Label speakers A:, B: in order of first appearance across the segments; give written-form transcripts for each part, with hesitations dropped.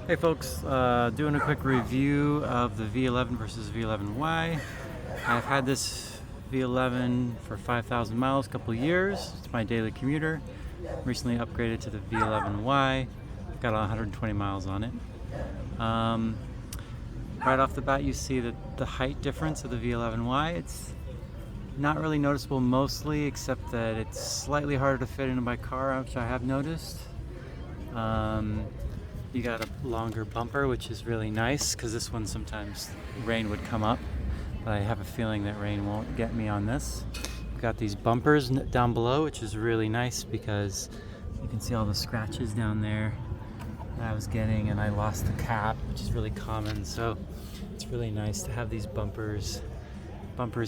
A: Hey folks, doing a quick review of the V11 versus V11y. I've had this V11 for 5,000 miles, a couple of years. It's my daily commuter. Recently upgraded to the V11y. I've got 120 miles on it. Right off the bat you see that the height difference of the V11y, it's not really noticeable mostly, except that it's slightly harder to fit into my car, which I have noticed. You got a longer bumper, which is really nice because this one sometimes rain would come up, but I have a feeling that rain won't get me on this. We've got these bumpers down below, which is really nice because you can see all the scratches down there that I was getting, and I lost the cap, which is really common, so it's really nice to have these bumpers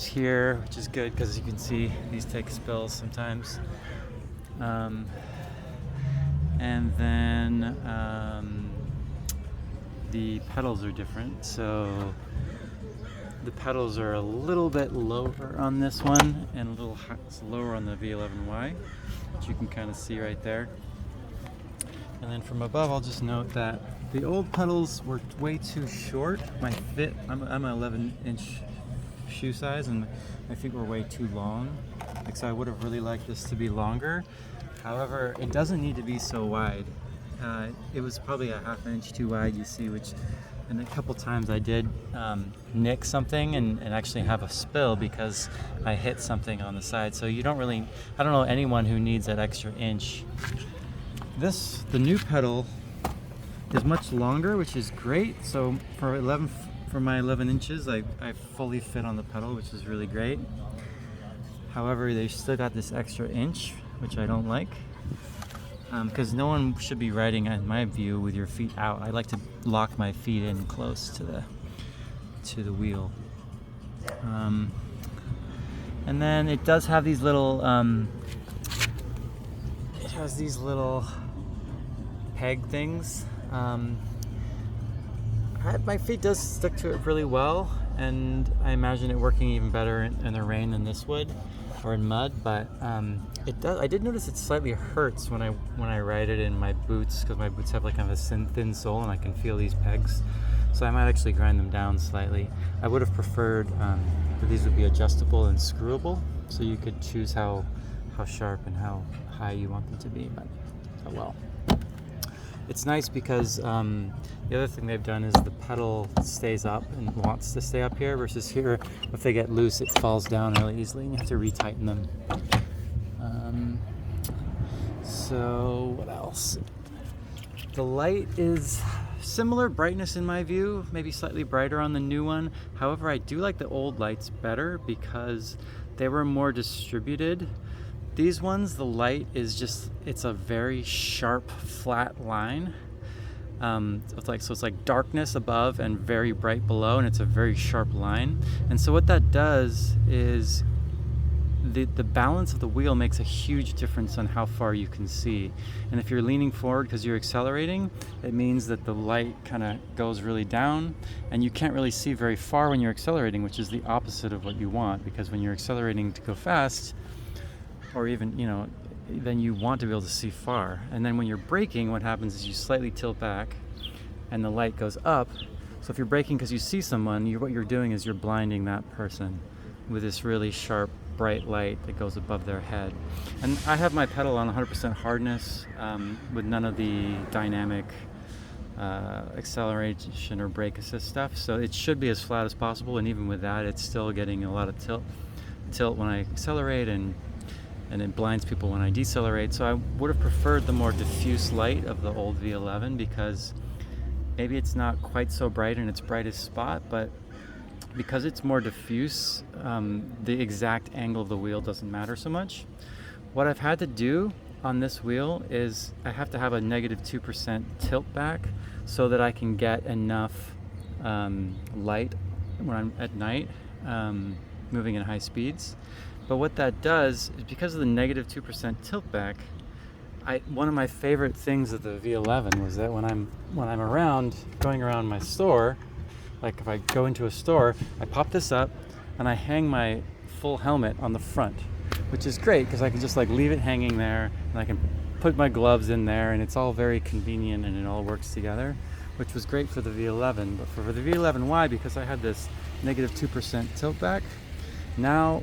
A: here, which is good because you can see these take spills sometimes. And then the pedals are different, so the pedals are a little bit lower on this one and a little lower on the V11y, which you can kind of see right there. And then from above, I'll just note that the old pedals were way too short. My fit, I'm an 11-inch shoe size, and my feet were way too long. So I would have really liked this to be longer. However, it doesn't need to be so wide. It was probably a half inch too wide, you see, and a couple times I did nick something and actually have a spill because I hit something on the side. So you don't really, I don't know anyone who needs that extra inch. The new pedal is much longer, which is great. So for my 11 inches, I fully fit on the pedal, which is really great. However, they still got this extra inch, which I don't like, because no one should be riding, in my view, with your feet out. I like to lock my feet in close to the wheel. And then it does have these little peg things. My feet does stick to it really well, and I imagine it working even better in the rain than this would, or in mud. But it does. I did notice it slightly hurts when I ride it in my boots, because my boots have like kind of a thin sole, and I can feel these pegs. So I might actually grind them down slightly. I would have preferred that these would be adjustable and screwable, so you could choose how sharp and how high you want them to be. But oh well. It's nice because the other thing they've done is the pedal stays up and wants to stay up here, versus here, if they get loose, it falls down really easily and you have to retighten them. So what else? The light is similar brightness in my view, maybe slightly brighter on the new one. However, I do like the old lights better because they were more distributed. These ones, the light is just, it's a very sharp, flat line. It's like darkness above and very bright below, and it's a very sharp line. And so what that does is the balance of the wheel makes a huge difference on how far you can see. And if you're leaning forward because you're accelerating, it means that the light kind of goes really down, and you can't really see very far when you're accelerating, which is the opposite of what you want, because when you're accelerating to go fast, or even, then you want to be able to see far. And then when you're braking, what happens is you slightly tilt back and the light goes up. So if you're braking because you see someone, what you're doing is you're blinding that person with this really sharp, bright light that goes above their head. And I have my pedal on 100% hardness, with none of the dynamic acceleration or brake assist stuff. So it should be as flat as possible, and even with that, it's still getting a lot of tilt when I accelerate, and it blinds people when I decelerate. So I would have preferred the more diffuse light of the old V11, because maybe it's not quite so bright in its brightest spot, but because it's more diffuse, the exact angle of the wheel doesn't matter so much. What I've had to do on this wheel is I have to have a -2% tilt back so that I can get enough light when I'm at night, moving at high speeds. But what that does is, because of the -2% tilt back, one of my favorite things of the V11 was that when I'm going around my store, like if I go into a store, I pop this up and I hang my full helmet on the front, which is great because I can just like leave it hanging there, and I can put my gloves in there, and it's all very convenient and it all works together. which was great for the V11, but for the V11y, because I had this negative 2% tilt back, now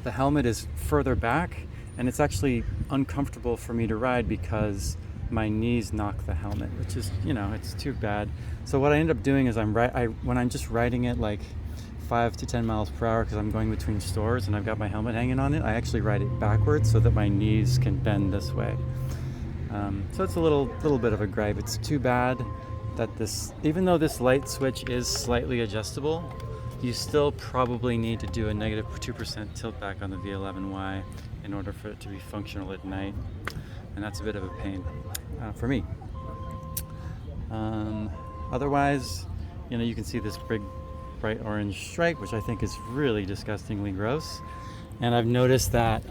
A: the helmet is further back, and it's actually uncomfortable for me to ride because my knees knock the helmet, which is, it's too bad. So what I end up doing is when I'm just riding it like 5 to 10 miles per hour because I'm going between stores and I've got my helmet hanging on it, I actually ride it backwards so that my knees can bend this way. So it's a little bit of a gripe. It's too bad that even though this light switch is slightly adjustable, you still probably need to do a negative 2% tilt back on the V11y in order for it to be functional at night. And that's a bit of a pain for me. Otherwise, you can see this big bright orange stripe, which I think is really disgustingly gross. And I've noticed that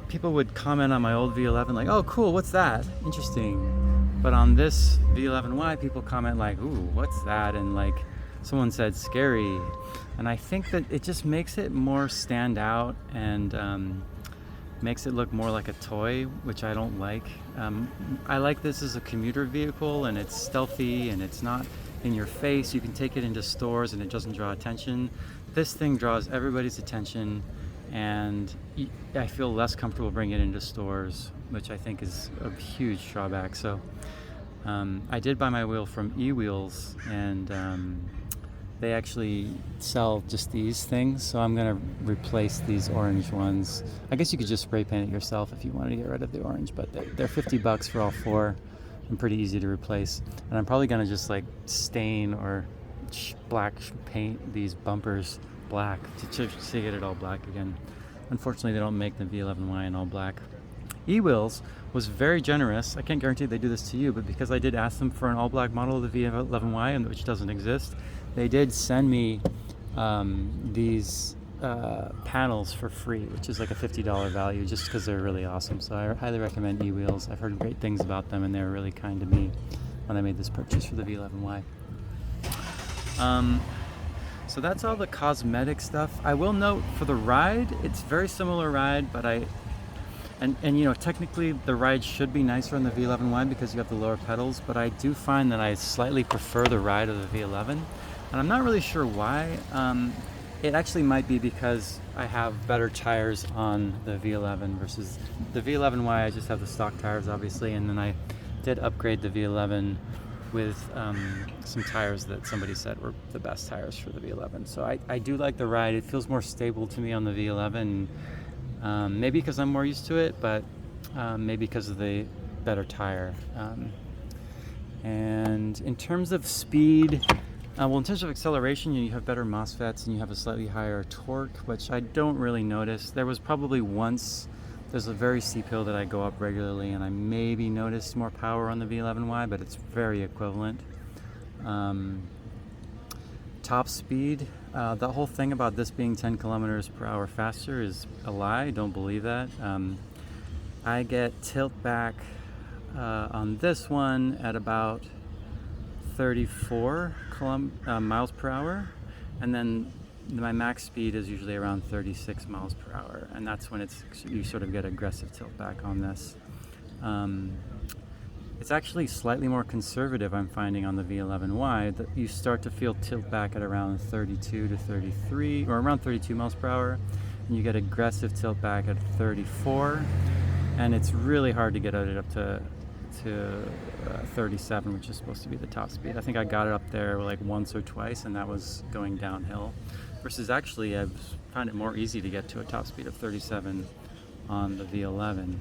A: people would comment on my old V11 like, oh cool, what's that? Interesting. But on this V11y, people comment like, ooh, what's that? And like someone said scary. And I think that it just makes it more stand out and makes it look more like a toy, which I don't like. I like this as a commuter vehicle, and it's stealthy and it's not in your face. You can take it into stores and it doesn't draw attention. This thing draws everybody's attention, and I feel less comfortable bringing it into stores, which I think is a huge drawback. So I did buy my wheel from eWheels, and they actually sell just these things, so I'm going to replace these orange ones. I guess you could just spray paint it yourself if you wanted to get rid of the orange, but they're $50 for all four and pretty easy to replace. And I'm probably going to just like stain or black paint these bumpers black to get it all black again. Unfortunately, they don't make the V11y in all black. eWheels was very generous. I can't guarantee they do this to you, but because I did ask them for an all black model of the V11y, which doesn't exist, they did send me these panels for free, which is like a $50 value, just because they're really awesome. So I highly recommend eWheels. I've heard great things about them, and they were really kind to me when I made this purchase for the V11y. So that's all the cosmetic stuff. I will note for the ride, it's very similar ride, but technically the ride should be nicer on the V11y because you have the lower pedals, but I do find that I slightly prefer the ride of the V11. And I'm not really sure why. It actually might be because I have better tires on the V11 versus the V11y. I just have the stock tires, obviously, and then I did upgrade the V11 with some tires that somebody said were the best tires for the V11. So I do like the ride. It feels more stable to me on the V11. Maybe because I'm more used to it, but maybe because of the better tire. And in terms of speed, in terms of acceleration, you have better MOSFETs and you have a slightly higher torque, which I don't really notice. There was probably once, there's a very steep hill that I go up regularly, and I maybe noticed more power on the V11y, but it's very equivalent. Top speed, the whole thing about this being 10 kilometers per hour faster is a lie. Don't believe that. I get tilt back on this one at about 34 miles per hour, and then my max speed is usually around 36 miles per hour, and that's when you sort of get aggressive tilt back on this. It's actually slightly more conservative, I'm finding, on the V11y. That you start to feel tilt back at around 32 to 33, or around 32 miles per hour, and you get aggressive tilt back at 34, and it's really hard to get it up to 37, which is supposed to be the top speed. I think I got it up there like once or twice, and that was going downhill. Versus actually, I've found it more easy to get to a top speed of 37 on the V11.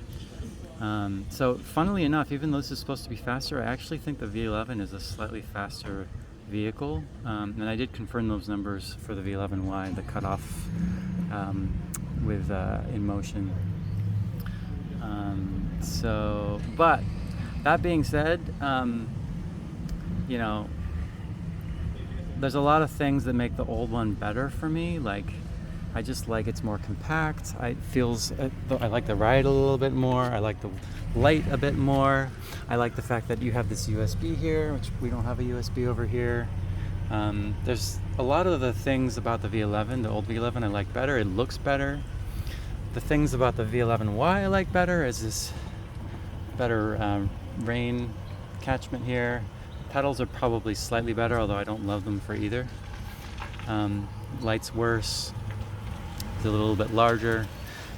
A: So funnily enough, even though this is supposed to be faster, I actually think the V11 is a slightly faster vehicle. And I did confirm those numbers for the V11y, the cutoff with Inmotion. But that being said, there's a lot of things that make the old one better for me. Like, I just like it's more compact. I like the ride a little bit more. I like the light a bit more. I like the fact that you have this USB here, which we don't have a USB over here. There's a lot of the things about the V11, the old V11, I like better. It looks better. The things about the V11y I like better is this better rain catchment here. pedals are probably slightly better, although I don't love them for either. Light's worse, it's a little bit larger.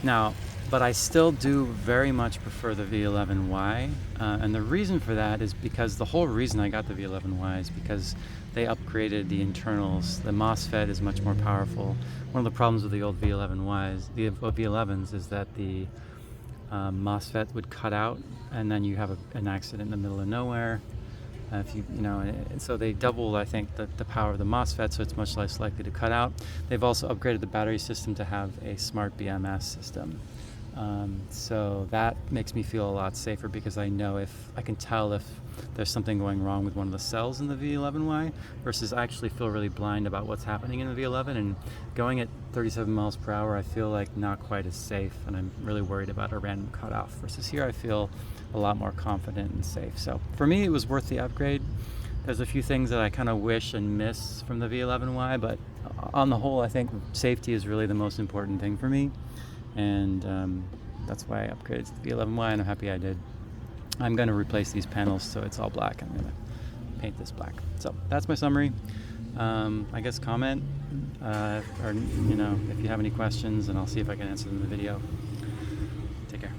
A: Now, but I still do very much prefer the V11y, and the reason for that is because the whole reason I got the V11y is because they upgraded the internals. The MOSFET is much more powerful. One of the problems with the old V11ys, the V11s, is that the MOSFET would cut out, and then you have an accident in the middle of nowhere. If you know, so they doubled, I think, the power of the MOSFET, so it's much less likely to cut out. They've also upgraded the battery system to have a smart BMS system. So that makes me feel a lot safer, because I know I can tell if there's something going wrong with one of the cells in the V11y, versus I actually feel really blind about what's happening in the V11, and going at 37 miles per hour, I feel like not quite as safe, and I'm really worried about a random cutoff, versus here I feel a lot more confident and safe. So for me, it was worth the upgrade. There's a few things that I kind of wish and miss from the V11y, but on the whole, I think safety is really the most important thing for me. And that's why I upgraded to the V11y, and I'm happy I did. I'm going to replace these panels so it's all black. I'm going to paint this black. So that's my summary. I guess comment, or if you have any questions, and I'll see if I can answer them in the video. Take care.